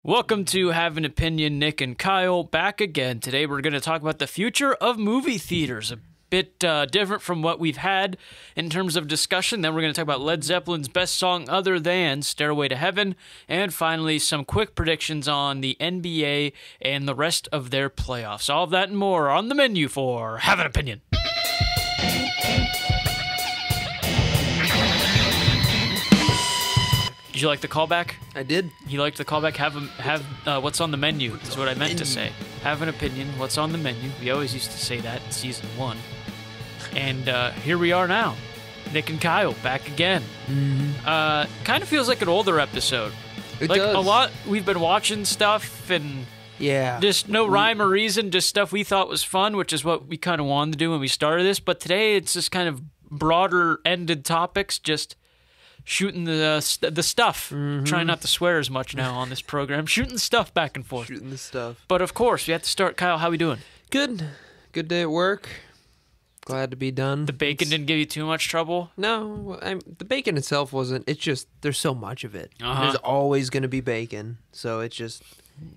Welcome to Have an Opinion, Nick and Kyle, back again. Today we're going to talk about the future of movie theaters, a bit different from what we've had in terms of discussion. Then we're going to talk about Led Zeppelin's best song other than Stairway to Heaven, and finally some quick predictions on the NBA and the rest of their playoffs. All of that and more on the menu for Have an Opinion. Did you like the callback? I did. You liked the callback? Have what's on the menu is what I meant to say. Have an opinion. What's on the menu? We always used to say that in season 1. And here we are now. Nick and Kyle back again. Mm-hmm. Kind of feels like an older episode. It like does. A lot. We've been watching stuff and just no rhyme or reason, just stuff we thought was fun, which is what we kind of wanted to do when we started this. But today it's just kind of broader ended topics, just shooting the stuff. Mm-hmm. Trying not to swear as much now on this program. Shooting stuff back and forth. Shooting the stuff. But of course, we have to start. Kyle, how we doing? Good. Good day at work. Glad to be done. The bacon didn't give you too much trouble? No, the bacon itself wasn't. It's just there's so much of it. Uh-huh. There's always going to be bacon, so it's just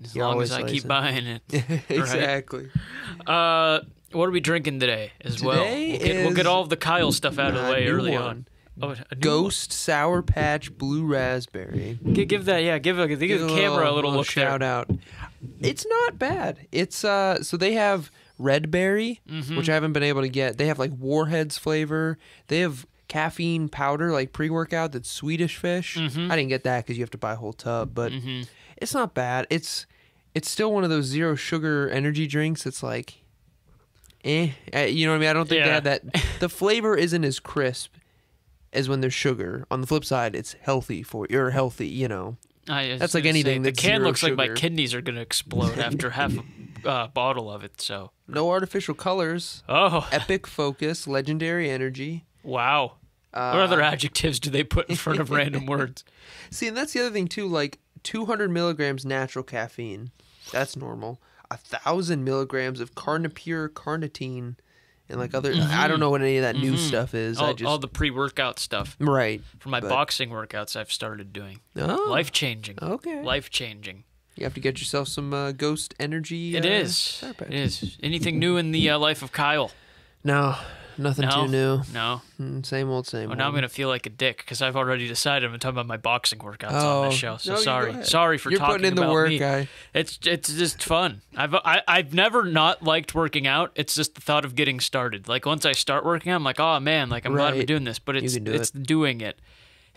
As long as I keep buying it. Exactly. What are we drinking today as well? We'll get all of the Kyle stuff out of the way early on. Oh, a new Ghost Sour Patch Blue Raspberry. Give the camera a little look shout there. out. It's not bad. It's so they have red berry, which I haven't been able to get. They have like Warheads flavor. They have caffeine powder, like pre-workout that's Swedish Fish. I didn't get that because you have to buy a whole tub, but it's not bad. It's still one of those zero sugar energy drinks. It's like, you know what I mean? I don't think they have that. The flavor isn't as crisp as when there's sugar. On the flip side, it's healthy for you're healthy, you know. That's like anything. The That's can zero looks sugar. like my kidneys are going to explode after half a bottle of it. So No artificial colors. Oh, Epic focus. Legendary energy. wow. What other adjectives do they put in front of random words? See, and that's the other thing too. Like 200 milligrams natural caffeine. That's normal. 1,000 milligrams of carnipure carnitine. And like other, I don't know what any of that new stuff is. All the pre-workout stuff. Right. For my boxing workouts I've started doing. Oh. Life-changing. Okay. Life-changing. You have to get yourself some Ghost Energy. It is. Sour Patch. It is. Anything new in the life of Kyle? No, nothing too new. No. Same old, same Well, old. now I'm going to feel like a dick because I've already decided I'm going to talk about my boxing workouts on Oh. this show. So No, you go sorry. ahead. Sorry for You're talking putting in about the work, me. guy. It's just fun. I've never not liked working out. It's just the thought of getting started. Like once I start working out, I'm like, oh man, like I'm glad we're Right. doing this. But You it's can do it's it. doing it.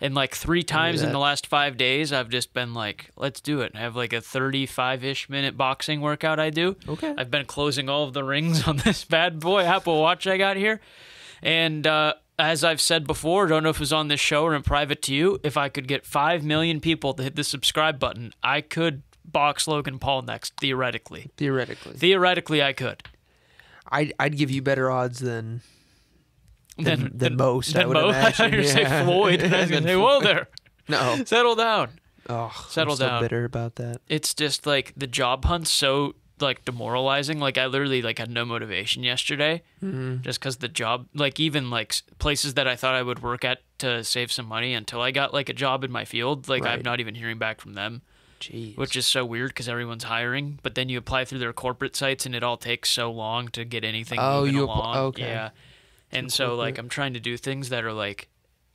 And like 3 times in that. the last 5 days, I've just been like, let's do it. I have like a 35-ish minute boxing workout I do. Okay. I've been closing all of the rings on this bad boy Apple Watch I got here. And as I've said before, don't know if it was on this show or in private to you, if I could get 5 million people to hit the subscribe button, I could box Logan Paul next, theoretically. Theoretically, I could. I'd give you better odds than most. I would I imagine. thought you were going to say Floyd. And I was going to say, whoa there. No. Settle down. Oh, Settle I'm so down. bitter about that. It's just like the job hunt's so like demoralizing. Like I literally like had no motivation yesterday just because the job, like even like places that I thought I would work at to save some money until I got like a job in my field. Like I'm Right. not even hearing back from them. Jeez. Which is so weird because everyone's hiring, but then you apply through their corporate sites and it all takes so long to get anything moving along. Okay. Yeah. And so like I'm trying to do things that are like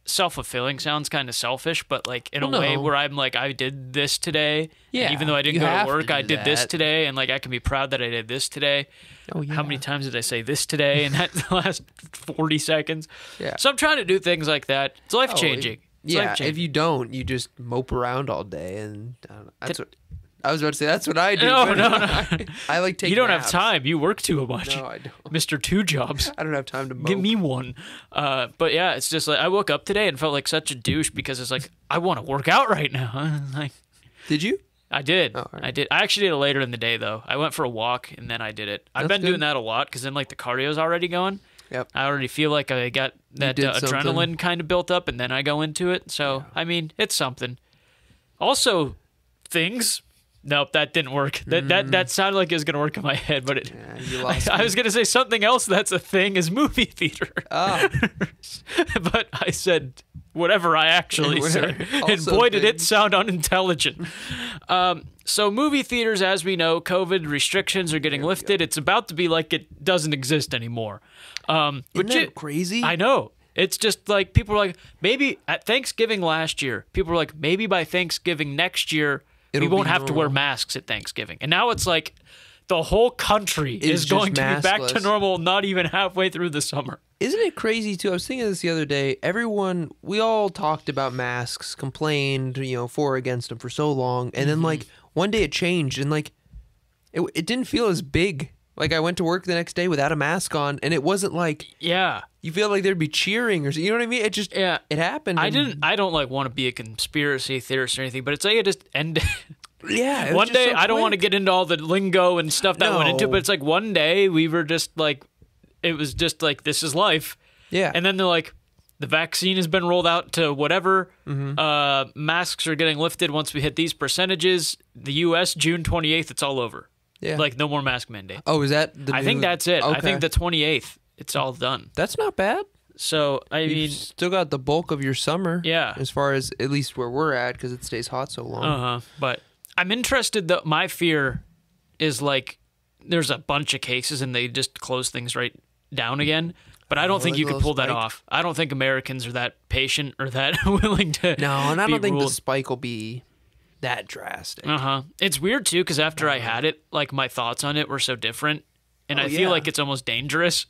self-fulfilling. Sounds kind of selfish, but like in a way where I'm like, I did this today. Yeah, And even though I didn't you go have to to work, do I did this that. today, and like I can be proud that I did this today. Oh, yeah. How many times did I say this today in that last 40 seconds? Yeah. So I'm trying to do things like that. It's life-changing. It's Yeah, life-changing. if you don't, you just mope around all day, and that's what I was about to say. That's what I do. No, but no. I like taking. You don't have naps. time. You work too much. No, I don't. Mr. Two Jobs. I don't have time to mope. Give me one. But yeah, it's just like I woke up today and felt like such a douche because it's like I want to work out right now. Like, Did you? I did. Oh, all right. I did. I actually did it later in the day though. I went for a walk and then I did it. I've That's been doing good. that a lot because then like the cardio's already going. Yep. I already feel like I got that did something. adrenaline kind of built up and then I go into it. So I mean, it's something. Also, things. Nope, that didn't work. That sounded like it was gonna work in my head, but it. Yeah, you lost I was gonna say something else that's a thing is movie theater. Oh. But I said whatever I actually said. And Also boy, did it things. sound unintelligent. So movie theaters, as we know, COVID restrictions are getting lifted. It's about to be like it doesn't exist anymore. Isn't that crazy? I know. It's just like people are like, maybe at Thanksgiving last year, people were like, maybe by Thanksgiving next year, we It'll won't be have to wear normal. masks at Thanksgiving. And now it's like the whole country is just going to be back to maskless. normal not even halfway through the summer. Isn't it crazy too? I was thinking this the other day. We all talked about masks, complained, for or against them for so long, and then like one day it changed, and like it didn't feel as big. Like I went to work the next day without a mask on, and it wasn't like Yeah. you feel like there'd be cheering or you know what I mean. It just Yeah. it happened. I and- don't like want to be a conspiracy theorist or anything, but it's like it just ended. Yeah. it was One just day, so I don't want to quick. get into all the lingo and stuff that went into it, No. but it's like one day we were just like, it was just like, this is life. Yeah. And then they're like, the vaccine has been rolled out to whatever. Masks are getting lifted once we hit these percentages. The U.S., June 28th, it's all over. Yeah. Like, no more mask mandate. Oh, is that the I think new- that's it. I Okay. think the 28th, it's all done. That's not bad. So, I You've mean, still got the bulk of your summer. Yeah. As far as at least where we're at, because it stays hot so long. But I'm interested, though. My fear is like, there's a bunch of cases and they just close things right down again. But I don't think like you a could little pull that spike? off. I don't think Americans are that patient or that willing to. No, and I be don't think the ruled. spike will be that drastic. It's weird too because after I had it, like my thoughts on it were so different, and Oh, I feel yeah. like it's almost dangerous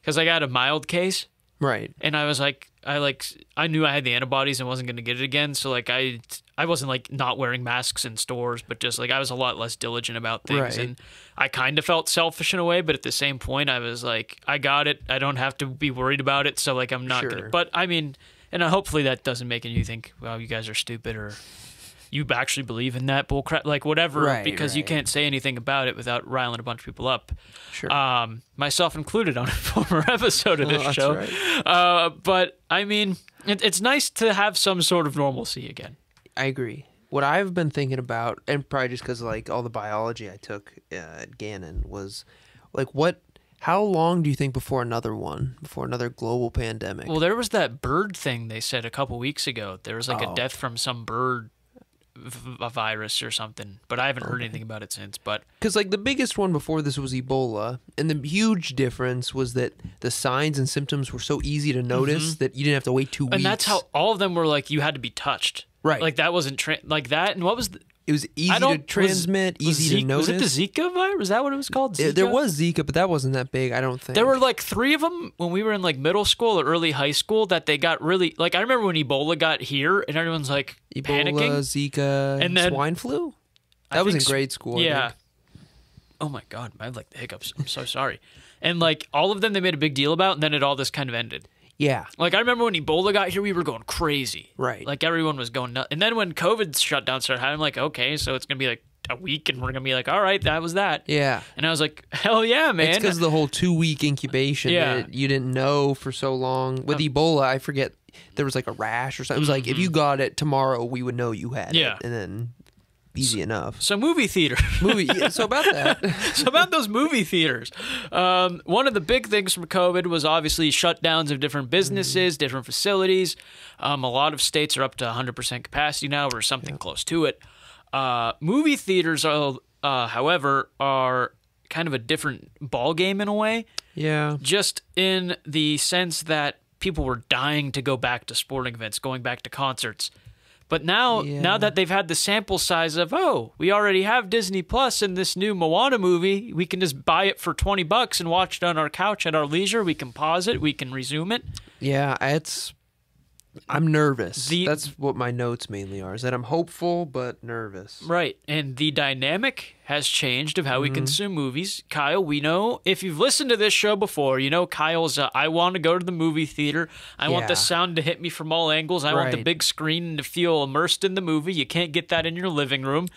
because I got a mild case, Right. and I was like, I knew I had the antibodies and wasn't going to get it again, so like I wasn't like not wearing masks in stores, but just like I was a lot less diligent about things, Right. and I kind of felt selfish in a way, but at the same point, I was like, I got it, I don't have to be worried about it, so like I'm not gonna. Sure. But I mean, and hopefully that doesn't make you think, well, you guys are stupid or. You actually believe in that bullcrap, like whatever, Right, because you right. can't say anything about it without riling a bunch of people up. Sure. Myself included on a former episode of this that's show. right. But I mean, it's nice to have some sort of normalcy again. I agree. What I've been thinking about, and probably just because like all the biology I took at Gannon was like, how long do you think before another global pandemic? Well, there was that bird thing they said a couple weeks ago. There was like a Oh. death from some bird a virus or something, but I haven't heard anything about it since. But Because like the biggest one before this was Ebola, and the huge difference was that the signs and symptoms were so easy to notice that you didn't have to wait 2 weeks. and that's how all of them were like you had to be touched, Right. Like that wasn't like that. And what was it was easy I to don't transmit, was easy to Zika- notice. Was it the Zika virus? Is that what it was called? Zika? There was Zika, but that wasn't that big. I don't think There were like 3 of them when we were in like middle school or early high school that they got really like. I remember when Ebola got here and everyone's like Ebola, panicking. Zika, And then- swine flu. I That was in think grade school. I Yeah. think. Oh my god, I had like the hiccups. I'm so sorry. And like all of them, they made a big deal about, and then it all just kind of ended. Yeah. Like I remember when Ebola got here, we were going crazy. Right. Like everyone was going nuts. And then when COVID shutdown started, I'm like, okay, so it's gonna be like a week, and we're gonna be like, all right, that was that. Yeah. And I was like, hell yeah, man. It's because of the whole 2-week incubation Yeah. that you didn't know for so long. With Ebola, I forget, there was like a rash or something. It was like, if you got it tomorrow, we would know you had Mm-hmm. Yeah. it. And then easy enough. So movie theater. Yeah, so about that. So about those movie theaters, one of the big things from COVID was obviously shutdowns of different businesses, different facilities. A lot of states are up to 100% capacity now, or something close to it. Movie theaters, however, are kind of a different ball game in a way, Yeah. just in the sense that people were dying to go back to sporting events, going back to concerts. But now that they've had the sample size of, we already have Disney Plus and this new Moana movie, we can just buy it for $20 and watch it on our couch at our leisure. We can pause it, we can resume it. Yeah, I'm nervous. The- That's what my notes mainly are, is that I'm hopeful but nervous. Right. And the dynamic has changed of how we consume movies. Kyle, we know, if you've listened to this show before, you know Kyle's, I want to go to the movie theater. I want the Yeah. sound to hit me from all angles. I want the Right. big screen to feel immersed in the movie. You can't get that in your living room.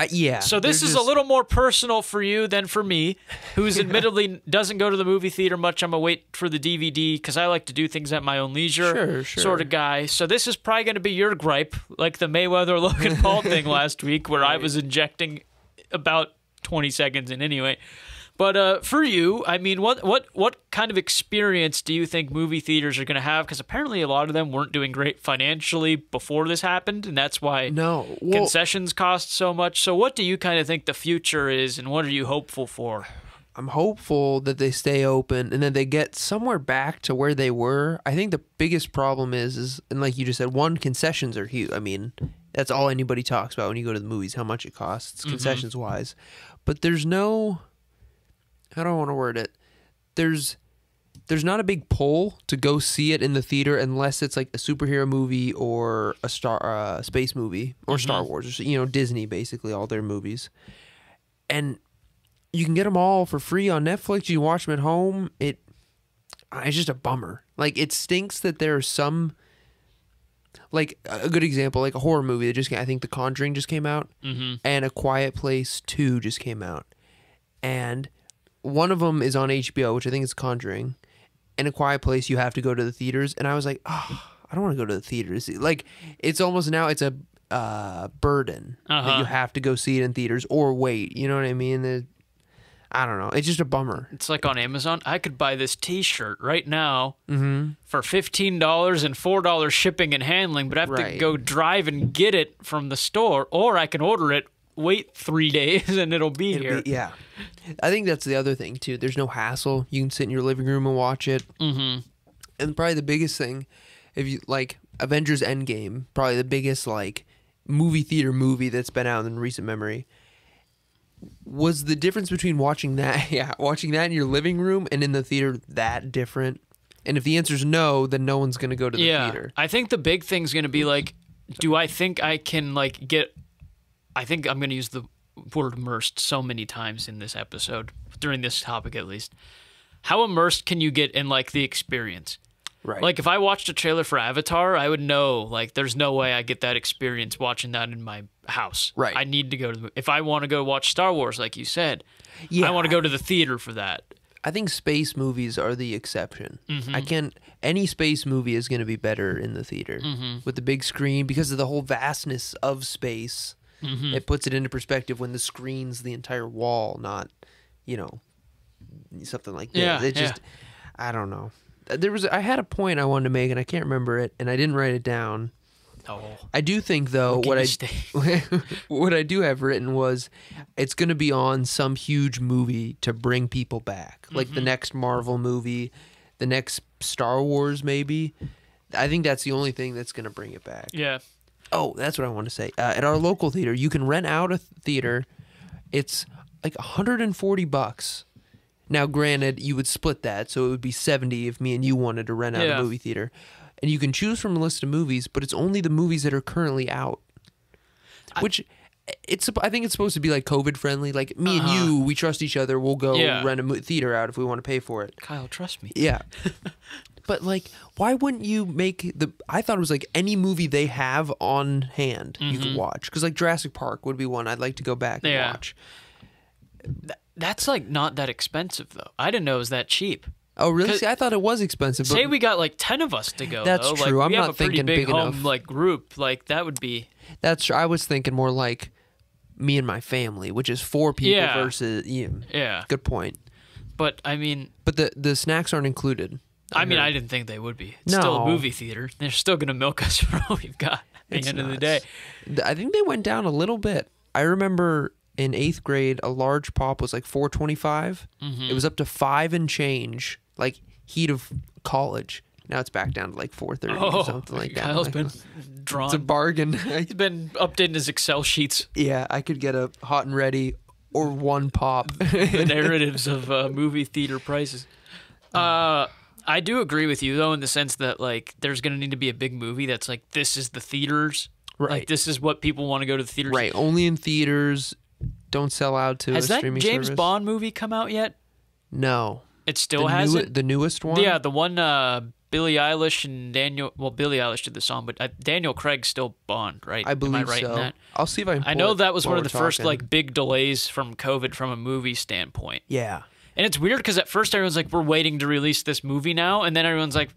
Yeah. So this they're is just- a little more personal for you than for me, who's admittedly doesn't go to the movie theater much. I'm a wait for the DVD because I like to do things at my own leisure Sure. sort of guy. So this is probably going to be your gripe, like the Mayweather-Logan Paul thing last week where I was injecting about 20 seconds in anyway. But for you, I mean, what kind of experience do you think movie theaters are going to have? Because apparently a lot of them weren't doing great financially before this happened, and that's why concessions cost so much. So what do you kind of think the future is, and what are you hopeful for? I'm hopeful that they stay open and that they get somewhere back to where they were. I think the biggest problem is and like you just said, one, concessions are huge. I mean, that's all anybody talks about when you go to the movies, how much it costs, concessions wise. But there's no, how do I want to word it? There's not a big pull to go see it in the theater unless it's like a superhero movie or a space movie or Star Wars, or, Disney, basically all their movies. And you can get them all for free on Netflix. You can watch them at home. It's just a bummer. Like, it stinks that there are some, like, a good example, like a horror movie that just came, I think The Conjuring just came out, and A Quiet Place 2 just came out. And one of them is on HBO, which I think is Conjuring, and A Quiet Place you have to go to the theaters. And I was like, oh, I don't want to go to the theaters. Like, it's almost now it's a burden that you have to go see it in theaters or wait. You know what I mean? I don't know. It's just a bummer. It's like on Amazon. I could buy this T-shirt right now for $15 and $4 shipping and handling, but I have to go drive and get it from the store, or I can order it, wait 3 days, and it'll be here. Yeah. I think that's the other thing, too. There's no hassle. You can sit in your living room and watch it. And probably the biggest thing, if you like Avengers Endgame, probably the biggest like movie theater movie that's been out in recent memory. Was the difference between watching that in your living room and in the theater that different? And if the answer is no, then no one's going to go to the theater. I think the big thing's going to be like, do I think I can like get, I think I'm going to use the word immersed so many times in this episode, during this topic at least. How immersed can you get in like the experience? Right. Like if I watched a trailer for Avatar, I would know like there's no way I get that experience watching that in my house. Right. I need to go to if I want to go watch Star Wars, like you said, I want to go to the theater for that. I think space movies are the exception. Any space movie is going to be better in the theater with the big screen because of the whole vastness of space. It puts it into perspective when the screen's the entire wall, not, something like this. I don't know. I had a point I wanted to make and I can't remember it and I didn't write it down. Oh. I do think though what I do have written was it's going to be on some huge movie to bring people back. Like the next Marvel movie, the next Star Wars maybe. I think that's the only thing that's going to bring it back. Yeah. Oh, that's what I want to say. At our local theater, you can rent out a theater. It's like $140. Now, granted, you would split that, so it would be $70 if me and you wanted to rent out a movie theater. And you can choose from a list of movies, but it's only the movies that are currently out. I think it's supposed to be like COVID friendly. Like me and you, we trust each other. We'll go rent a theater out if we want to pay for it. Kyle, trust me. Yeah. But like, why wouldn't you make I thought it was like any movie they have on hand you could watch. Because like Jurassic Park would be one I'd like to go back and watch. That's like not that expensive though. I didn't know it was that cheap. Oh really? See, I thought it was expensive. Say we got like 10 of us to go. That's though. true. Like, I'm we not have a pretty thinking big big home, enough. like group. Like that would be. That's true. I was thinking more like me and my family, which is 4 people versus. Yeah. Good point. But I mean. But the snacks aren't included. I mean, I didn't think they would be. It's still a movie theater. They're still going to milk us for all we've got at the end of the day. I think they went down a little bit. I remember in 8th grade, a large pop was like $4.25. It was up to $5 and change, like heat of college. Now it's back down to like $4.30 or something like that. Kyle's been drawn. It's a bargain. He's been updating his Excel sheets. Yeah, I could get a hot and ready or one pop. The narratives of movie theater prices. I do agree with you, though, in the sense that, like, there's going to need to be a big movie that's like, this is the theaters. Right. Like, this is what people want to go to the theaters. Right. Only in theaters. Don't sell out to a streaming service. Has that James Bond movie come out yet? No. It still hasn't? The newest one? Yeah, the one Billie Eilish and Daniel... Well, Billie Eilish did the song, but Daniel Craig's still Bond, right? I believe Am I right so. in that? I'll see if I can I know that was one of the first, like, big delays from COVID from a movie standpoint. Yeah. And it's weird because at first everyone's like, we're waiting to release this movie now. And then everyone's like,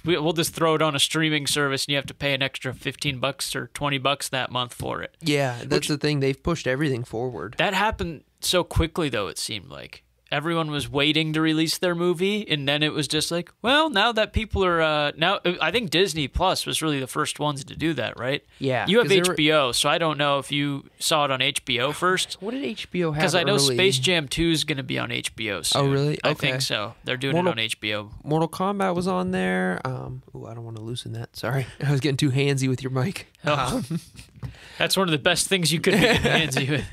we'll just throw it on a streaming service and you have to pay an extra $15 or $20 that month for it. Yeah, that's the thing. They've pushed everything forward. That happened so quickly, though, it seemed like. everyone was waiting to release their movie, and then it was just like, well, now that people are now, I think Disney Plus was really the first ones to do that, right? Yeah, you have 'cause HBO, so I don't know if you saw it on HBO first. What did HBO have? Because I know early? Space Jam 2 is going to be on HBO soon. Oh, really? I Okay. think so. They're doing it on HBO. Mortal Kombat was on there. I don't want to loosen that. Sorry, I was getting too handsy with your mic. Oh. That's one of the best things you could be handsy with.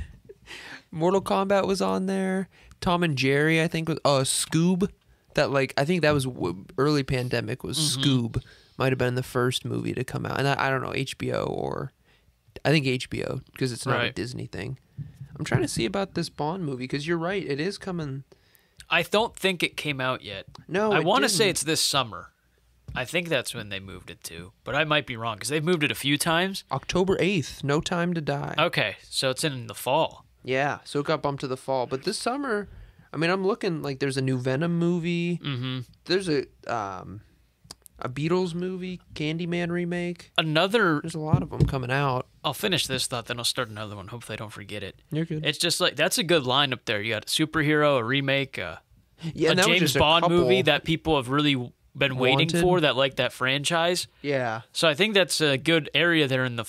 Mortal Kombat was on there. Tom and Jerry, I think, was Scoob. That I think that was early pandemic was Scoob. Might have been the first movie to come out, and I don't know HBO or I think HBO because it's not a Disney thing. I'm trying to see about this Bond movie because you're right, it is coming. I don't think it came out yet. No, I want to say it's this summer. I think that's when they moved it to, but I might be wrong because they've moved it a few times. October 8th, No Time to Die. Okay, so it's in the fall. Yeah, so it got bumped to the fall. But this summer, I mean, I'm looking there's a new Venom movie. Mm-hmm. There's a Beatles movie, Candyman remake. There's a lot of them coming out. I'll finish this thought, then I'll start another one. Hopefully I don't forget it. You're good. It's just that's a good lineup there. You got a superhero, a remake, a James was Bond movie that people have really been waiting for, that like that franchise. Yeah. So I think that's a good area there in the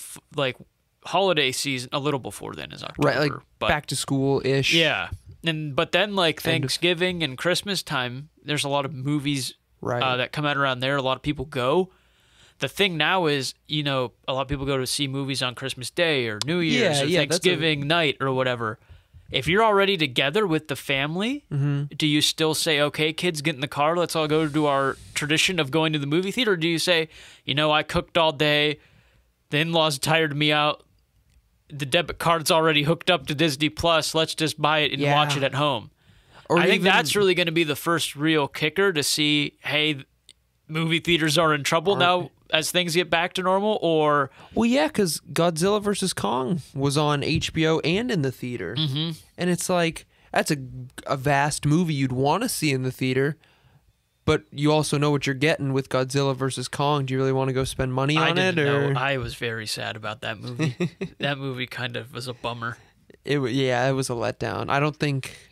holiday season. A little before then is October. Right, but, back to school-ish. Yeah. But then Thanksgiving and Christmas time, there's a lot of movies that come out around there. A lot of people go. The thing now is, a lot of people go to see movies on Christmas Day or New Year's or Thanksgiving night or whatever. If you're already together with the family, do you still say, okay, kids, get in the car, let's all go to our tradition of going to the movie theater? Or do you say, I cooked all day, the in-laws tired me out, the debit card's already hooked up to Disney Plus, let's just buy it and watch it at home? Or I think that's really going to be the first real kicker to see, hey, movie theaters are in trouble now as things get back to normal, or... Well, yeah, because Godzilla vs. Kong was on HBO and in the theater. Mm-hmm. And it's that's a vast movie you'd want to see in the theater, but you also know what you're getting with Godzilla vs. Kong. Do you really want to go spend money on it? Or? I was very sad about that movie. That movie kind of was a bummer. It was a letdown. I don't think...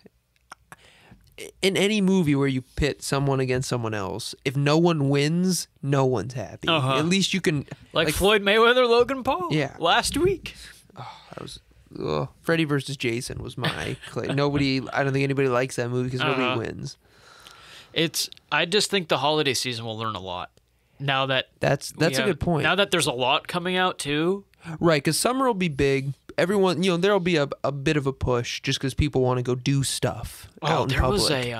In any movie where you pit someone against someone else, if no one wins, no one's happy. At least you can... Like Floyd Mayweather, Logan Paul. Yeah. Last week. Oh, that was... Freddy versus Jason was my... I don't think anybody likes that movie because nobody wins. I just think the holiday season will learn a lot. Now that... That's a good point. Now that there's a lot coming out, too. Right, because summer will be big. Everyone, there'll be a bit of a push just because people want to go do stuff out in public.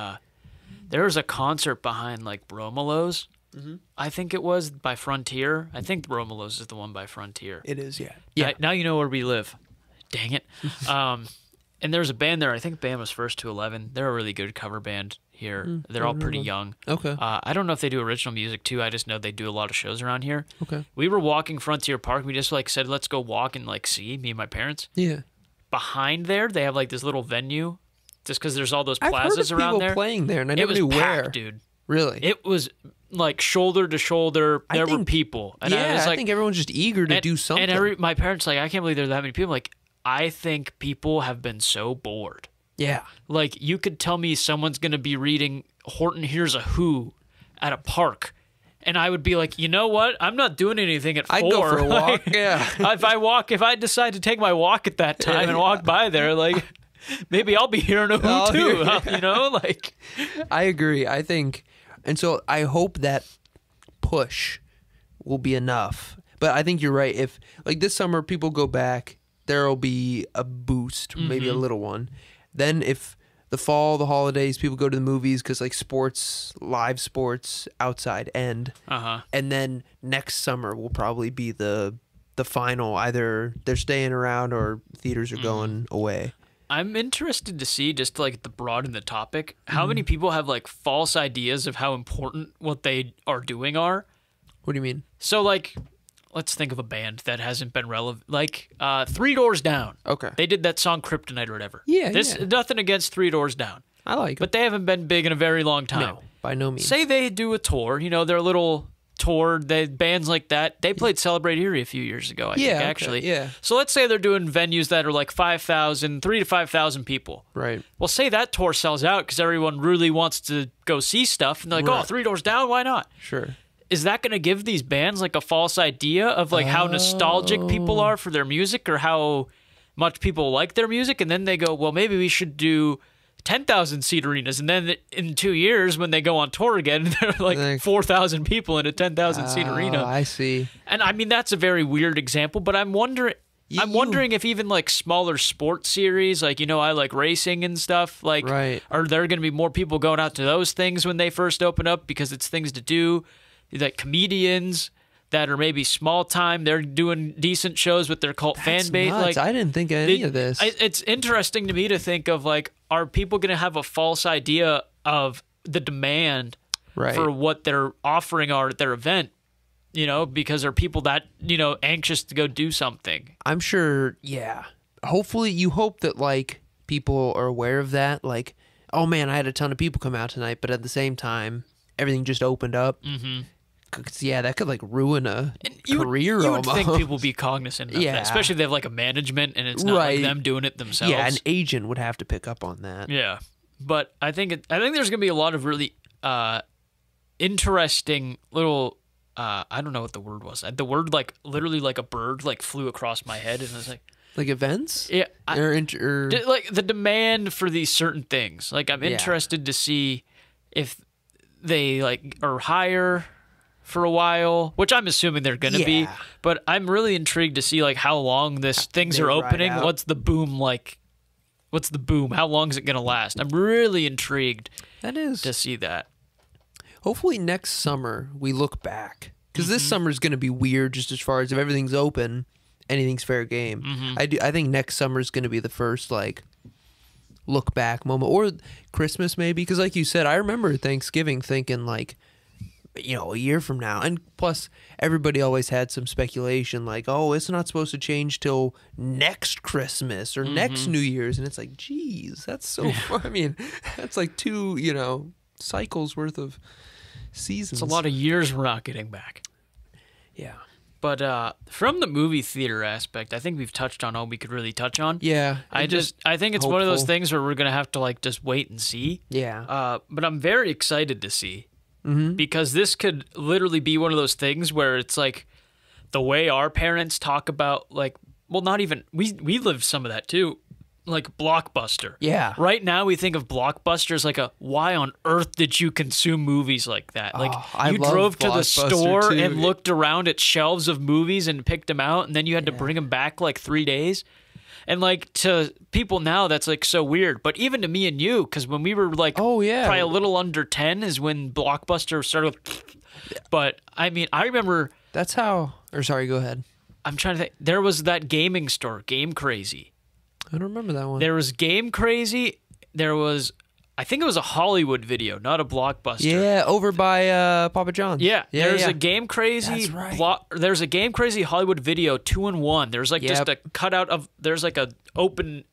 There was a concert behind Bromelo's. Mm-hmm. I think it was by Frontier. I think Romelo's is the one by Frontier. It is, yeah. Yeah. Now you know where we live. Dang it. And there's a band there. I think the band was First to 11. They're a really good cover band here. They're all pretty young. Okay. I don't know if they do original music too. I just know they do a lot of shows around here. Okay. We were walking Frontier Park. We just said, let's go walk and see, me and my parents. Yeah. Behind there, they have this little venue just because there's all those plazas I've around heard of there. people playing there, and I never knew packed, where. Dude. Really? It was shoulder to shoulder. There were people. And I think everyone's just eager to do something. And my parents I can't believe there are that many people. I think people have been so bored. Yeah. You could tell me someone's going to be reading Horton Hears a Who at a park, and I would be like, you know what? I'm not doing anything at 4. I'd go for a walk, yeah. If I decide to take my walk at that time and walk by there, maybe I'll be hearing a Who too, I agree. I think, and so I hope that push will be enough. But I think you're right. If this summer people go back, there'll be a boost, maybe a little one. Then if the fall, the holidays, people go to the movies because live sports outside end. And then next summer will probably be the final. Either they're staying around or theaters are going away. I'm interested to see, just to broaden the topic, how many people have false ideas of how important what they are doing are. What do you mean? So let's think of a band that hasn't been relevant. Three Doors Down. Okay. They did that song Kryptonite or whatever. Yeah, nothing against Three Doors Down. I like it. But they haven't been big in a very long time. No, by no means. Say they do a tour, their little toured, bands like that, they played Celebrate Erie a few years ago, I think, actually. Yeah. So let's say they're doing venues that are like 3,000 to 5,000 people. Right. Well, say that tour sells out because everyone really wants to go see stuff, and they're like, oh, 3 Doors Down, why not? Sure. Is that going to give these bands like a false idea of like how nostalgic people are for their music or how much people like their music? And then they go, well, maybe we should do 10,000 seat arenas, and then in 2 years when they go on tour again, they're like 4,000 people in a 10,000 seat arena. I see. And I mean, that's a very weird example, but I'm wondering if even like smaller sports series, like, I like racing and stuff, like, are there going to be more people going out to those things when they first open up because it's things to do? Like comedians that are maybe small time, they're doing decent shows with their cult fan base. Nuts. Like, I didn't think of any of this. It's interesting to me to think of like, are people going to have a false idea of the demand for what they're offering at their event? Because are people that anxious to go do something? I'm sure. Yeah. Hopefully, you hope that like people are aware of that. Like, oh man, I had a ton of people come out tonight, but at the same time, everything just opened up. Mm-hmm. Yeah, that could like ruin a career. You almost. would think people would be cognizant of that, especially if they have like a management and it's not like them doing it themselves. Yeah, an agent would have to pick up on that. Yeah, but I think there's gonna be a lot of really interesting little. I don't know what the word was. The word like literally like a bird like flew across my head and I was like events. Yeah, like the demand for these certain things. Like I'm interested to see if they like are higher for a while, which I'm assuming they're going to be, but I'm really intrigued to see like how long things are opening. What's the boom like? What's the boom? How long is it going to last? I'm really intrigued to see that. Hopefully next summer we look back because this summer is going to be weird just as far as if everything's open, anything's fair game. I think next summer is going to be the first like look back moment, or Christmas maybe, because like you said, I remember Thanksgiving thinking like, a year from now, and plus everybody always had some speculation like, oh, it's not supposed to change till next Christmas or next New Year's, and it's like, geez, that's so far. I mean, that's like 2 cycles worth of seasons. It's a lot of years we're not getting back. Yeah. But from the movie theater aspect, I think we've touched on all we could really touch on. Yeah. I think it's one of those things where we're going to have to like just wait and see. Yeah. But I'm very excited to see because this could literally be one of those things where it's like the way our parents talk about like, well, not even, we lived some of that too. Like Blockbuster. Yeah. Right now we think of Blockbuster as like why on earth did you consume movies like that? Like you drove to the store and looked around at shelves of movies and picked them out, and then you had to bring them back like 3 days. And like to people now that's like so weird. But even to me and you, because when we were like probably a little under 10 is when Blockbuster started. But I mean, I remember that's how, or sorry, go ahead. I'm trying to think. There was that gaming store, Game Crazy. I don't remember that one. There was Game Crazy. There was, I think it was a Hollywood Video, not a Blockbuster. Yeah, over by Papa John's. Yeah, there's a Game Crazy. That's right. There's a Game Crazy Hollywood Video 2-in-1. There's like just a cutout of. There's like a open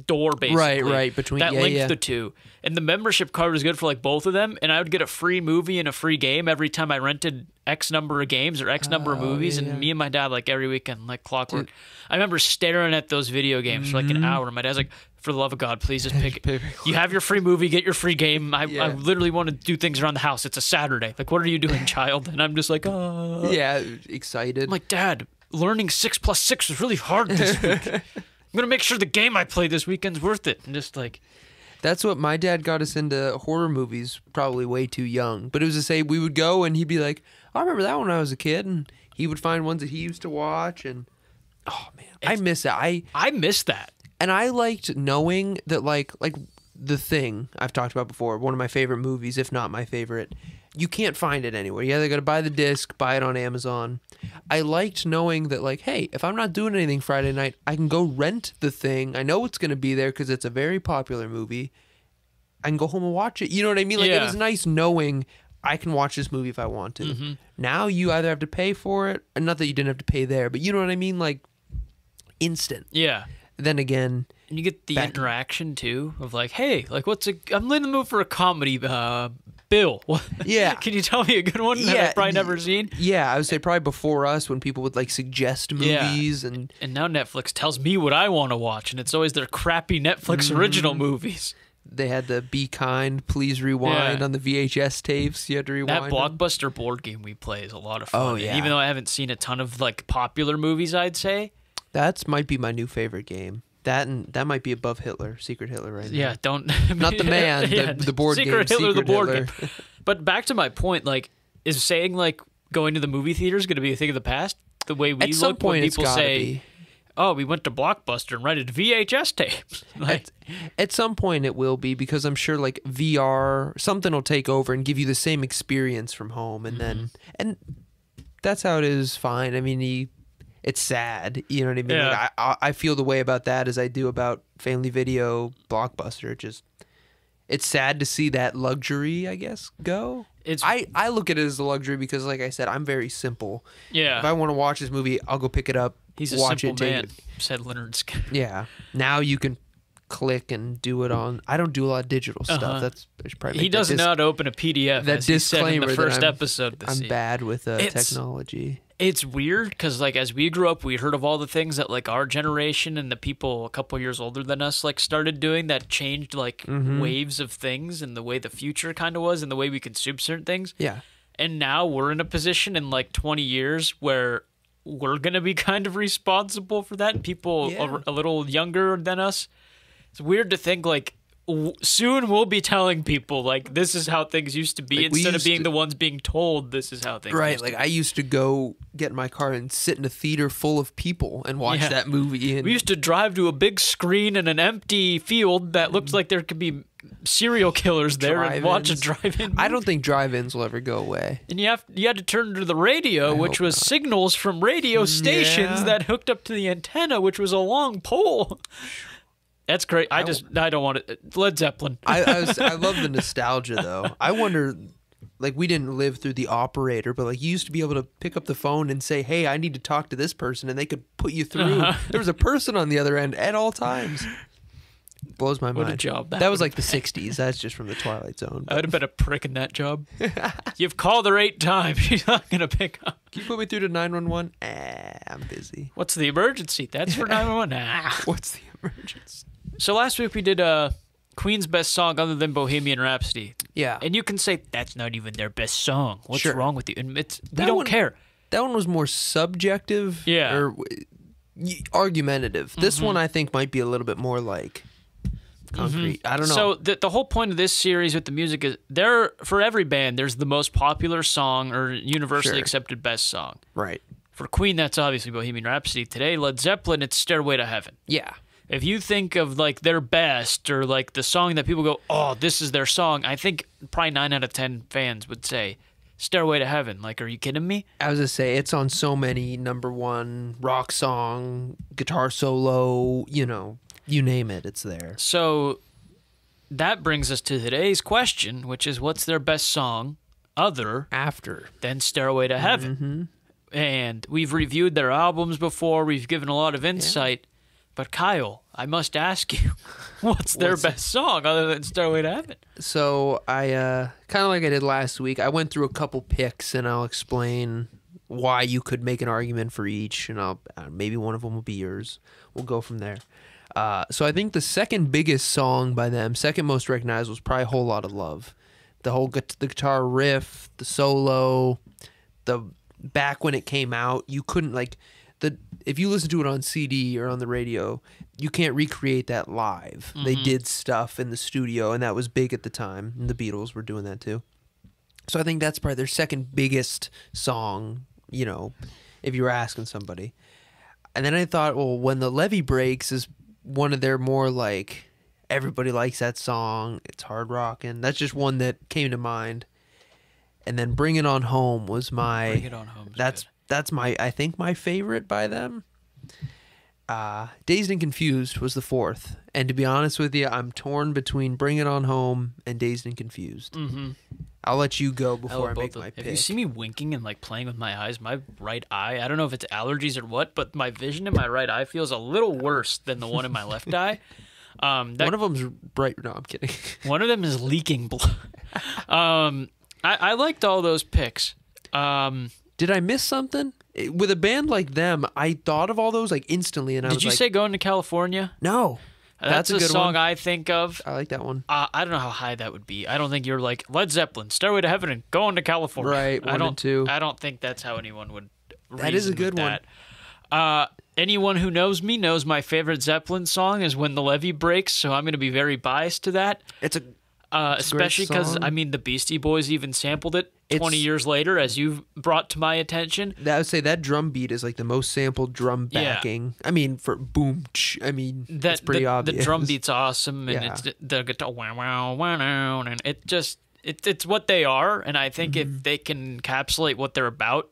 door basically. Right between that linked the two. And the membership card was good for like both of them. And I would get a free movie and a free game every time I rented X number of games or X number of movies. And me and my dad like every weekend like clockwork. I remember staring at those video games for like an hour. My dad's like, for the love of God, please just pick it. You have your free movie, get your free game. I literally want to do things around the house. It's a Saturday. Like, what are you doing, child? And I'm just like, oh. Yeah, excited. I'm like, Dad, learning 6 + 6 was really hard this week. I'm going to make sure the game I play this weekend's worth it. And just like... That's what my dad got us into horror movies, probably way too young. But it was to say we would go and he'd be like, I remember that when I was a kid. And he would find ones that he used to watch. And, oh, man, I miss that. I miss that. And I liked knowing that, like The Thing, I've talked about before, one of my favorite movies, if not my favorite. You can't find it anywhere. You either got to buy the disc, buy it on Amazon. I liked knowing that, like, hey, if I'm not doing anything Friday night, I can go rent The Thing. I know it's going to be there because it's a very popular movie. I can go home and watch it. You know what I mean? Like, it was nice knowing I can watch this movie if I want to. Mm-hmm. Now you either have to pay for it, and not that you didn't have to pay there, but you know what I mean? Like, instant. Yeah. Then again... And you get the interaction, too, of like, hey, like, I'm in the mood for a comedy Bill. Yeah. Can you tell me a good one that I've probably never seen? Yeah, I would say probably before us when people would like suggest movies and now Netflix tells me what I want to watch, and it's always their crappy Netflix original movies. they had the Be Kind, Please Rewind on the VHS tapes. You had to rewind that Blockbuster board game we play is a lot of fun. Oh, yeah. And even though I haven't seen a ton of like popular movies, I'd say that might be my new favorite game. That might be above Hitler, Secret Hitler right now. Yeah, don't not the man, the board Secret game. Hitler, Secret the board Hitler. game. But back to my point, like, is saying like going to the movie theater is going to be a thing of the past? The way we At some look when point, people it's gotta say, be. "Oh, we went to Blockbuster and rented VHS tapes." Like, at some point, it will be because I'm sure like VR, something will take over and give you the same experience from home, and then that's how it is. Fine. I mean, it's sad. You know what I mean? Yeah. Like, I feel the way about that as I do about Family Video, Blockbuster. It's sad to see that luxury, I guess, go. I look at it as a luxury because, like I said, I'm very simple. yeah, If I want to watch this movie, I'll go pick it up. he's a watch simple it, man," said Leonard Skinner. Yeah. Now you can click and do it on. I don't do a lot of digital stuff. That's I should probably He make that doesn't know how to open a PDF. that as he said in disclaimer the that first I'm- episode. This I'm season. bad with It's- technology. It's weird because, like, as we grew up, we heard of all the things that, like, our generation and the people a couple years older than us, like, started doing that changed, like, waves of things and the way the future kind of was and the way we consume certain things. Yeah. And now we're in a position in, like, 20 years where we're going to be kind of responsible for that. And people Yeah. a little younger than us. It's weird to think, like, soon we'll be telling people, like, this is how things used to be Like, we instead of used being to- the ones being told this is how things Right. used to Like I used to go get in my car and sit in a theater full of people and watch Yeah. that movie. And We used to drive to a big screen in an empty field that looked like there could be serial killers there and watch a Drive-ins. drive-in. I don't think drive-ins will ever go away. And you had to turn to the radio, which hope was signals from radio stations Yeah. that hooked up to the antenna, which was a long pole. That's great. I don't want it. Led Zeppelin. I love the nostalgia though. I wonder, like we didn't live through the operator, but like you used to be able to pick up the phone and say, "Hey, I need to talk to this person," and they could put you through. There was a person on the other end at all times. Blows my mind. What a job that was like the '60s. That's just from the Twilight Zone. I would have been a prick in that job. You've called her 8 times. She's not going to pick up. Can you put me through to 911? I'm busy. What's the emergency? That's for 911. Nah. What's the emergency? So last week we did Queen's best song other than Bohemian Rhapsody. Yeah. And you can say, that's not even their best song. What's Sure. wrong with you? And we That don't one- care. That one was more subjective. Yeah. Or argumentative. This one I think might be a little bit more like concrete. I don't know. So the whole point of this series with the music is for every band, there's the most popular song or universally Sure. accepted best song. right. For Queen, that's obviously Bohemian Rhapsody. Today, Led Zeppelin, it's Stairway to Heaven. Yeah. If you think of like their best or like the song that people go, oh, this is their song, I think probably 9 out of 10 fans would say Stairway to Heaven. Like, are you kidding me? I was gonna say it's on so many #1 rock song, guitar solo, you name it, it's there. So that brings us to today's question, which is what's their best song other After. than Stairway to Heaven? And we've reviewed their albums before. We've given a lot of insight. But Kyle, I must ask you, what's their best song other than Stairway to Heaven? So I kind of like I did last week. I went through a couple picks and I'll explain why you could make an argument for each, and I'll maybe one of them will be yours. We'll go from there. So I think the second biggest song by them, second most recognized, was probably "Whole Lot of Love." The whole the guitar riff, the solo, back when it came out, you couldn't if you listen to it on CD or on the radio, you can't recreate that live. They did stuff in the studio, and that was big at the time. And the Beatles were doing that too. So I think that's probably their second biggest song, if you were asking somebody. And then I thought, well, When the Levee Breaks is one of their more like, everybody likes that song. It's hard rocking. That's just one that came to mind. And then Bring It On Home was my... Bring It On Home. That's I think my favorite by them. Dazed and Confused was the fourth. And to be honest with you, I'm torn between Bring It On Home and Dazed and Confused. Mm-hmm. I'll let you go before I make my pick. If you see me winking and like playing with my eyes, my right eye, I don't know if it's allergies or what, but my vision in my right eye feels a little worse than the one in my left eye. One of them's bright. No, I'm kidding. One of them is leaking blood. I liked all those picks. Did I miss something? With a band like them, I thought of all those like instantly, and I was like, did you say Going to California? No. That's a good song one. I think of. I like that one. I don't know how high that would be. I don't think you're like Led Zeppelin, Stairway to Heaven, and Going to California. Right, one and two. I don't think that's how anyone would reason That is a good with that. Anyone who knows me knows my favorite Zeppelin song is When the Levee Breaks, so I'm going to be very biased to that. It's a especially because, song. I mean, the Beastie Boys even sampled it 20 years later, as you've brought to my attention. I would say that drum beat is like the most sampled drum Yeah. backing. I mean, for boom, I mean, that's pretty the obvious. The drum beat's awesome, and Yeah. it's the guitar wow wow wow, and it's what they are. And I think Mm-hmm. if they can encapsulate what they're about,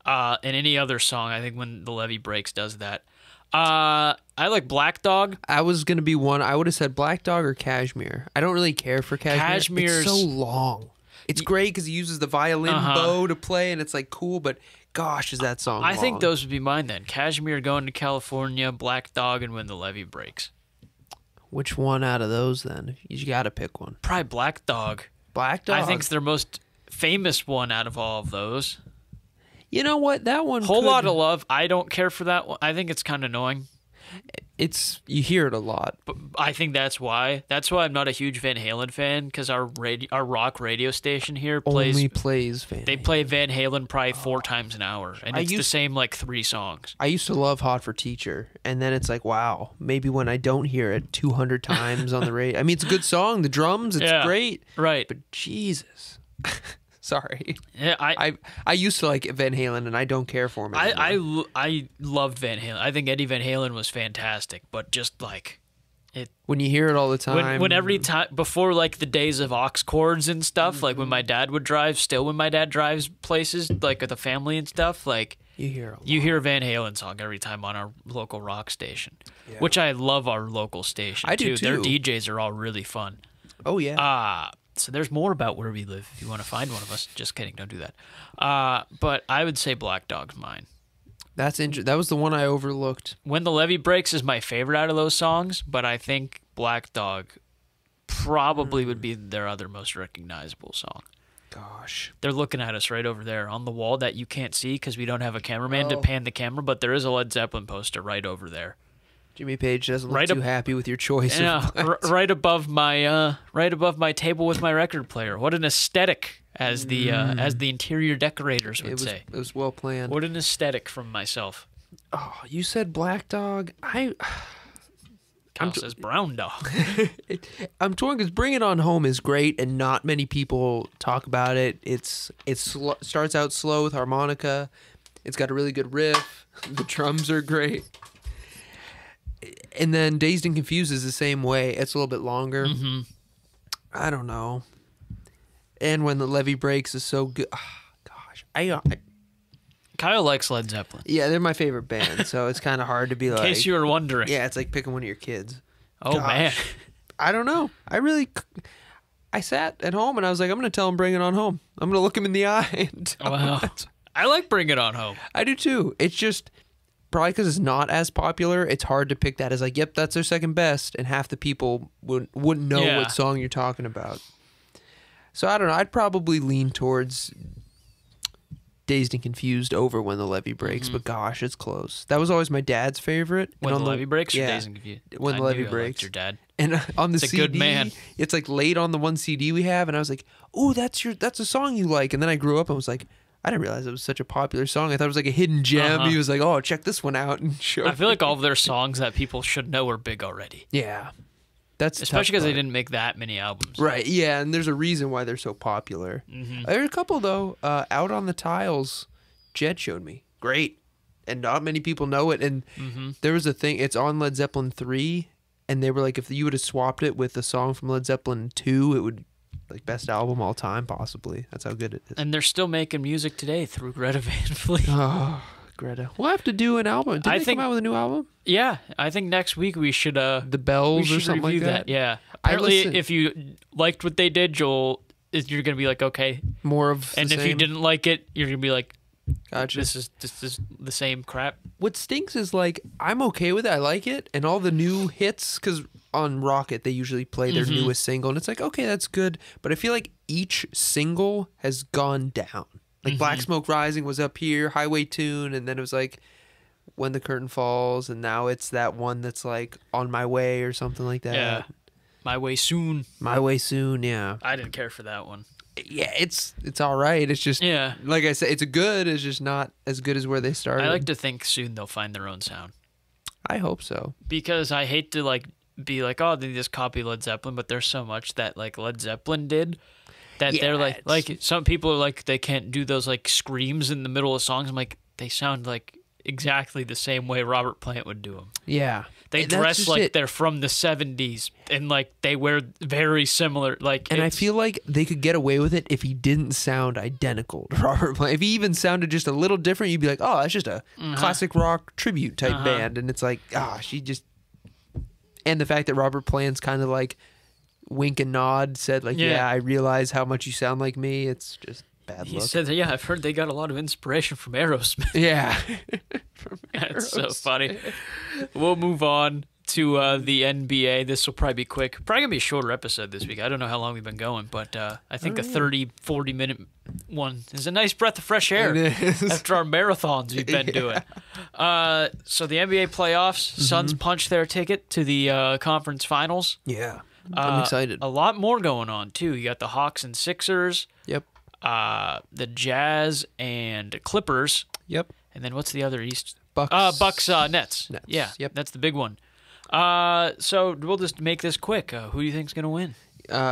in any other song, I think When the Levee Breaks does that. I like Black Dog. I was gonna be one. I would have said Black Dog or Cashmere. I don't really care for Cashmere. Cashmere's- It's so long. It's great because he uses the violin bow to play, and it's like cool. But gosh, is that song? I think long. those would be mine then. Cashmere, Going to California, Black Dog, and When the Levee Breaks. Which one out of those then? You got to pick one. Probably Black Dog. Black Dog. I think it's their most famous one out of all of those. You know what? That one. Whole Lot of Love. I don't care for that one. I think it's kind of annoying. You hear it a lot. But I think that's why. That's why I'm not a huge Van Halen fan, because our rock radio station here Only plays Van. They play Van Halen probably 4 times an hour, and it's the same like 3 songs. I used to love Hot for Teacher, and then it's like, wow, maybe when I don't hear it 200 times on the radio. I mean, it's a good song. The drums, it's great. Right. But Jesus. Sorry. Yeah, I used to like Van Halen, and I don't care for him anymore. I loved Van Halen. I think Eddie Van Halen was fantastic, but just like when you hear it all the time. when every time before like the days of aux chords and stuff, like when my dad would drive, still when my dad drives places like with the family and stuff, like you hear a Van Halen song every time on our local rock station, which I love our local station I do Their too. DJs are all really fun. Oh yeah. So there's more about where we live if you want to find one of us. Just kidding, don't do that. But I would say Black Dog's mine. That's interesting. That was the one I overlooked. When the Levee Breaks is my favorite out of those songs, but I think Black Dog probably would be their other most recognizable song. Gosh. They're looking at us right over there on the wall that you can't see because we don't have a cameraman to pan the camera, but there is a Led Zeppelin poster right over there. Jimmy Page doesn't look too happy with your choice. Yeah, right above my table with my record player. What an aesthetic, as the interior decorators would say. It was well planned. What an aesthetic from myself. Oh, you said Black Dog. Kyle says Brown Dog. I'm torn because Bring It On Home is great, and not many people talk about it. It starts out slow with harmonica. It's got a really good riff. The drums are great. And then Dazed and Confused is the same way. It's a little bit longer. Mm-hmm. I don't know. And When the Levee Breaks is so good. Gosh. Kyle likes Led Zeppelin. Yeah, they're my favorite band, so it's kind of hard to be like... In case you were wondering. Yeah, it's like picking one of your kids. Oh, Gosh. man. I don't know. I sat at home and I was like, I'm going to tell him Bring It On Home. I'm going to look him in the eye and tell him Well, I like Bring It On Home. I do too. It's just... Probably because it's not as popular, it's hard to pick that as like, yep, that's their second best, and half the people wouldn't know what song you're talking about. So I don't know. I'd probably lean towards Dazed and Confused over When the Levee Breaks, but gosh, it's close. That was always my dad's favorite. When the Levee Breaks or yeah, Dazed and Confused? When the Levee Breaks. Your dad. And on the It's a CD, good man. it's like late on the one CD we have, and I was like, "Oh, that's a song you like." And then I grew up and was like, I didn't realize it was such a popular song. I thought it was like a hidden gem. He was like, "Oh, check this one out," and showed I feel like all of their songs that people should know are big already. Yeah, that's especially because they didn't make that many albums. Right? Yeah, and there's a reason why they're so popular. There's a couple though. Out on the Tiles, Jed showed me. Great, and not many people know it. And there was a thing. It's on Led Zeppelin 3, and they were like, if you would have swapped it with a song from Led Zeppelin 2, it would. Like best album all time, possibly. That's how good it is. And they're still making music today through Greta Van Fleet. Oh, Greta. We'll have to do an album. Did they come out with a new album? Yeah, I think next week we should The Bells or something like that. Yeah. Apparently, if you liked what they did, you're gonna be like, okay. More of. And if you didn't like it, you're gonna be like, gotcha. This is the same crap. What stinks is like I'm okay with it. I like it, and all the new hits because on Rocket they usually play their newest single, and it's like okay, that's good. But I feel like each single has gone down. Like Black Smoke Rising was up here, Highway Tune, and then it was like When the Curtain Falls, and now it's that one that's like On My Way or something like that. Yeah. My Way Soon. My Way Soon, yeah. I didn't care for that one. Yeah, it's all right. It's just, like I said, it's good. It's just not as good as where they started. I like to think soon they'll find their own sound. I hope so. Because I hate to like be like, oh, they just copy Led Zeppelin, but there's so much that like Led Zeppelin did that they're like some people are like they can't do those like screams in the middle of songs. I'm like, they sound like exactly the same way Robert Plant would do them. Yeah. They dress like they're from the 70s and like they wear very similar like. And I feel like they could get away with it if he didn't sound identical to Robert Plant. If he even sounded just a little different, you'd be like, oh, that's just a classic rock tribute type band. And it's like, she just. And the fact that Robert Plant's kind of like wink and nod, said like, yeah, I realize how much you sound like me. It's just bad luck. He said, yeah, I've heard they got a lot of inspiration from Aerosmith. Yeah. That's so funny. We'll move on to the NBA. This will probably be quick. Probably going to be a shorter episode this week. I don't know how long we've been going, but I think a 30, 40-minute one is a nice breath of fresh air after our marathons we've been doing. So the NBA playoffs, Suns punched their ticket to the conference finals. Yeah. I'm excited. A lot more going on, too. You got the Hawks and Sixers. Yep. The Jazz and Clippers. Yep. And then what's the other East? Bucks. Nets. Yeah, yep. That's the big one. So we'll just make this quick. Who do you think's going to win?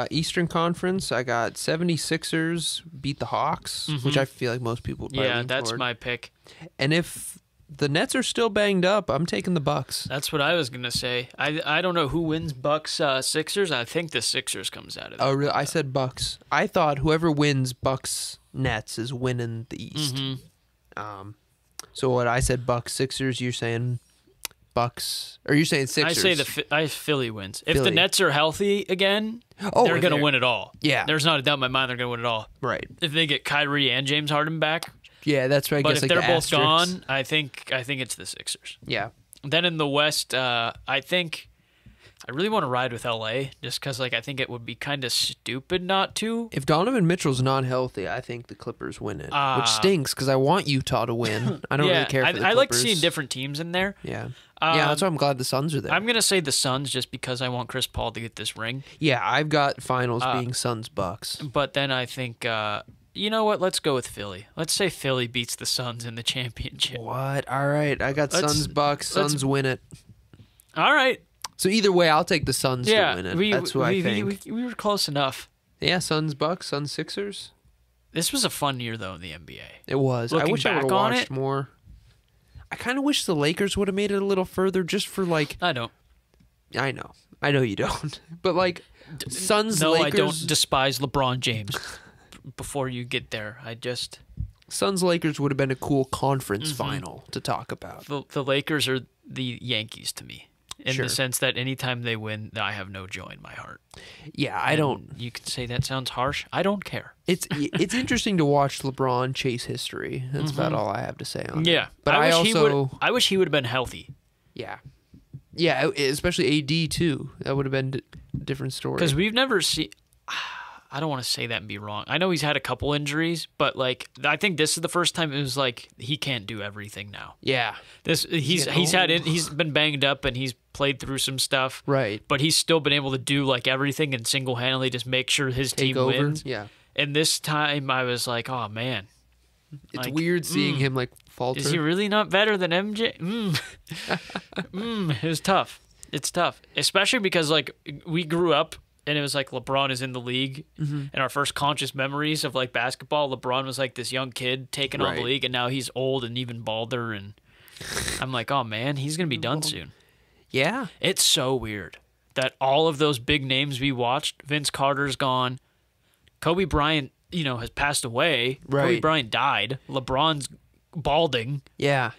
Eastern Conference, I got 76ers beat the Hawks, which I feel like most people would probably lean that's toward. my pick. And if the Nets are still banged up, I'm taking the Bucks. That's what I was going to say. I don't know who wins Bucks Sixers. I think the Sixers comes out of that. Oh, really? I said Bucks. I thought whoever wins Bucks Nets is winning the East. So what I said Bucks Sixers, you're saying Bucks, or you're saying Sixers? I say Philly wins. If the Nets are healthy again, they're going to win it all. Yeah. There's not a doubt in my mind they're going to win it all. Right. If they get Kyrie and James Harden back. Yeah, that's right. But if they're both gone, I think it's the Sixers. Yeah. Then in the West, I think I really want to ride with LA just because I think it would be kind of stupid not to. If Donovan Mitchell's not healthy, I think the Clippers win it, which stinks because I want Utah to win. I don't really care for the Clippers. I like seeing different teams in there. Yeah. That's why I'm glad the Suns are there. I'm going to say the Suns just because I want Chris Paul to get this ring. Yeah, I've got finals being Suns-Bucks. But then I think, you know what? Let's go with Philly. Let's say Philly beats the Suns in the championship. What? All right. I got Suns-Bucks. Suns win it. All right. So either way, I'll take the Suns to win it. That's who I think. We were close enough. Yeah, Suns-Bucks, Suns-Sixers. This was a fun year, though, in the NBA. It was. I wish I would have watched more. I kind of wish the Lakers would have made it a little further just for like... I don't. I know you don't. But like, Suns, no, Lakers... I don't despise LeBron James. Before you get there, Suns, Lakers would have been a cool conference final to talk about. The Lakers are the Yankees to me. In the sense that anytime they win, I have no joy in my heart. Yeah, I don't... You could say that sounds harsh. I don't care. It's interesting to watch LeBron chase history. That's about all I have to say on it. Yeah. But I wish he would have been healthy. Yeah. Yeah, especially AD, too. That would have been a different story. Because we've never seen... I don't want to say that and be wrong. I know he's had a couple injuries, but I think this is the first time it was he can't do everything now. Yeah. He's been banged up and he's played through some stuff. Right. But he's still been able to do everything and single-handedly just make sure his team wins. Yeah. And this time I was like, oh man. It's weird seeing him falter. Is he really not better than MJ? It was tough. It's tough. Especially because we grew up and it was LeBron is in the league, and our first conscious memories of basketball, LeBron was this young kid taking on the league, and now he's old and even balder, and I'm like, oh man, he's gonna be done soon. Yeah, it's so weird that all of those big names we watched, Vince Carter's gone, Kobe Bryant, has passed away. Right. Kobe Bryant died. LeBron's balding. Yeah,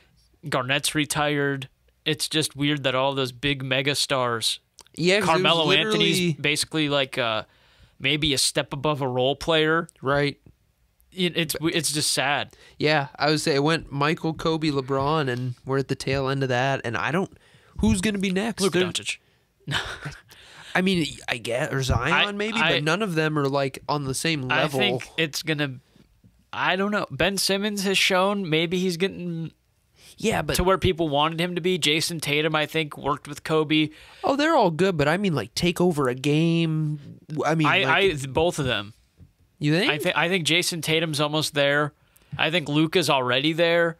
Garnett's retired. It's just weird that all those big mega stars. Yeah, Carmelo Anthony's basically maybe a step above a role player. Right. It's just sad. Yeah, I would say it went Michael, Kobe, LeBron, and we're at the tail end of that. And who's going to be next? Luka Doncic. I mean, I guess, or Zion maybe, but none of them are like on the same level. I think it's gonna. I don't know. Ben Simmons has shown maybe he's getting. Yeah, but to where people wanted him to be. Jason Tatum, I think, worked with Kobe. Oh, they're all good, but I mean, like, take over a game. I mean, both of them. You think? I think Jason Tatum's almost there. I think Luka's already there.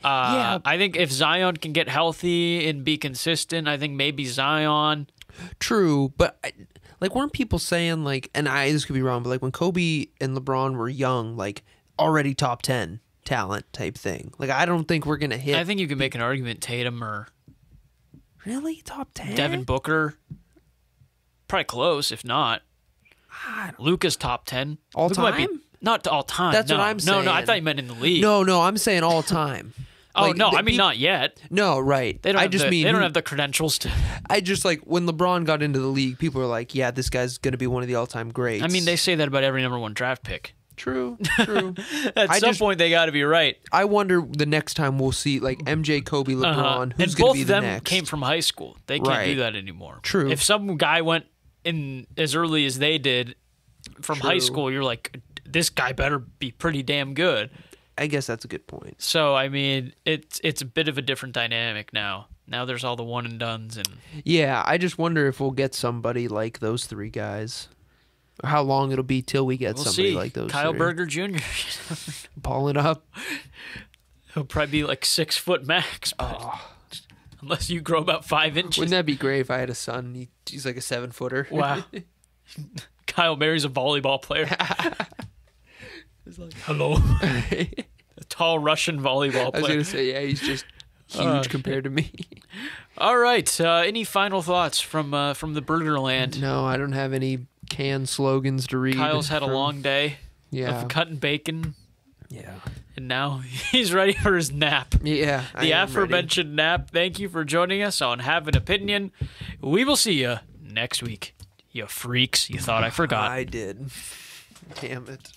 Yeah. I think if Zion can get healthy and be consistent, I think maybe Zion. True, but like, weren't people saying like, and this could be wrong, but like when Kobe and LeBron were young, like already top 10 talent type thing. Like, I don't think we're gonna hit. I think you can make an argument Tatum or really top 10. Devin Booker. Probably close, if not. Luka's top 10. All Luka time? might be, not all time. That's no. what I'm saying. No, I thought you meant in the league. No, I'm saying all time. Oh, like, no, I mean not yet. No, right. They don't have the credentials to. I just like when LeBron got into the league, people were like, "Yeah, this guy's gonna be one of the all-time greats." I mean, they say that about every number 1 draft pick. True. At some point, they got to be right. I wonder the next time we'll see like MJ, Kobe, LeBron. Who's and going both to be of the them next? came from high school. They can't do that anymore. True. If some guy went in as early as they did from high school, you're like, this guy better be pretty damn good. I guess that's a good point. So I mean, it's a bit of a different dynamic now. Now there's all the one and dones and. Yeah, I just wonder if we'll get somebody like those 3 guys. Or how long it'll be till we get somebody like those. Kyle 3. Berger Jr. Balling up. He'll probably be like 6 foot max. Unless you grow about 5 inches. Wouldn't that be great if I had a son? He's like a 7-footer. Wow. Kyle Mary's a volleyball player. He's like, hello. A tall Russian volleyball player. I was going to say, yeah, he's just huge compared to me. All right. Any final thoughts from the Burgerland? No, I don't have any canned slogans to read. Kyle's had a long day of cutting bacon. Yeah. And now he's ready for his nap. Yeah. The aforementioned nap. Thank you for joining us on Have an Opinion. We will see you next week. You freaks. You thought I forgot. I did. Damn it.